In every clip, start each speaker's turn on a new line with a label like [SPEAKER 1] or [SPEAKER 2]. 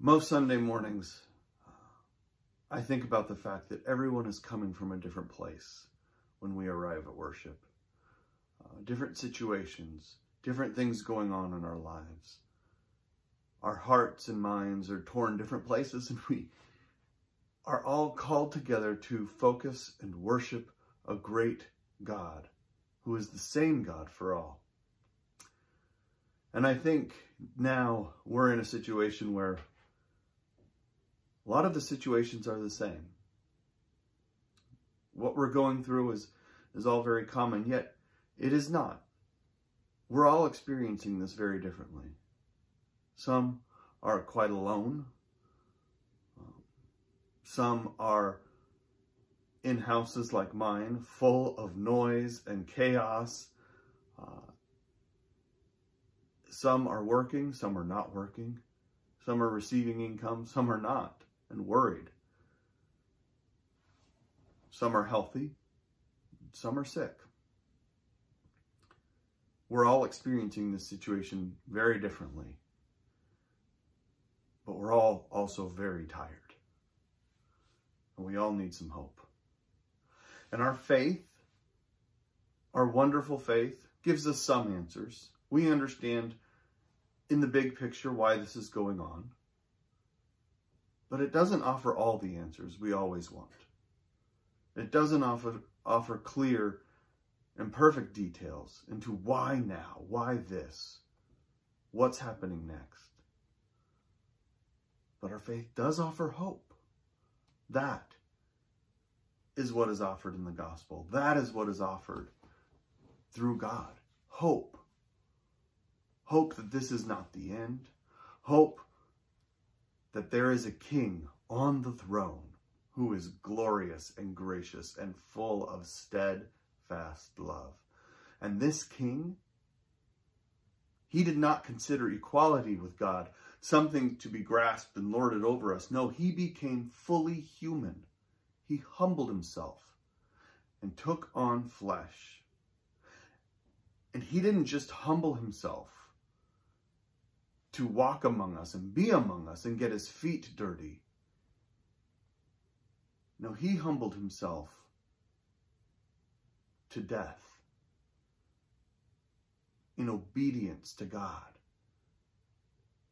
[SPEAKER 1] Most Sunday mornings, I think about the fact that everyone is coming from a different place when we arrive at worship. Different situations, different things going on in our lives. Our hearts and minds are torn different places, and we are all called together to focus and worship a great God who is the same God for all. And I think now we're in a situation where a lot of the situations are the same. What we're going through is all very common, yet it is not. We're all experiencing this very differently. Some are quite alone. Some are in houses like mine, full of noise and chaos. Some are working, some are not working. Some are receiving income, some are not, and worried. Some are healthy, some are sick. We're all experiencing this situation very differently, but we're all also very tired. And we all need some hope. And our faith, our wonderful faith, gives us some answers. We understand in the big picture why this is going on, but it doesn't offer all the answers we always want. It doesn't offer clear and perfect details into why now, why this, what's happening next. But our faith does offer hope. That is what is offered in the gospel. That is what is offered through God. Hope. Hope that this is not the end. Hope that there is a king on the throne who is glorious and gracious and full of steadfast love. And this king, he did not consider equality with God something to be grasped and lorded over us. No, he became fully human. He humbled himself and took on flesh. And he didn't just humble himself to walk among us and be among us and get his feet dirty. No, he humbled himself to death in obedience to God.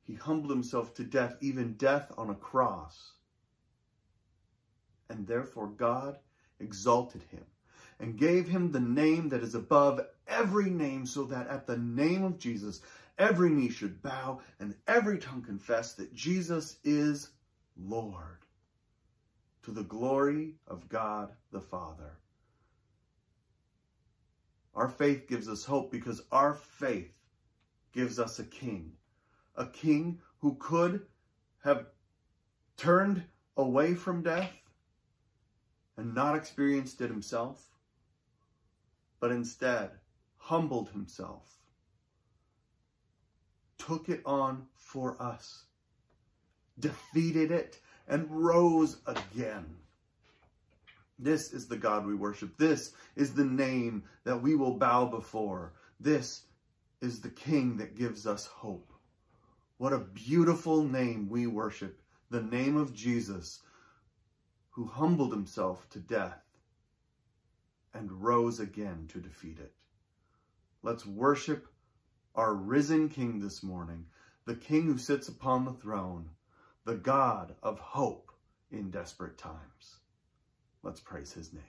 [SPEAKER 1] He humbled himself to death, even death on a cross. And therefore God exalted him and gave him the name that is above every name, so that at the name of Jesus, every knee should bow and every tongue confess that Jesus is Lord, to the glory of God the Father. Our faith gives us hope because our faith gives us a king who could have turned away from death and not experienced it himself, but instead humbled himself, took it on for us, defeated it, and rose again. This is the God we worship. This is the name that we will bow before. This is the King that gives us hope. What a beautiful name we worship, the name of Jesus, who humbled himself to death and rose again to defeat it. Let's worship our risen King this morning, the King who sits upon the throne, the God of hope in desperate times. Let's praise his name.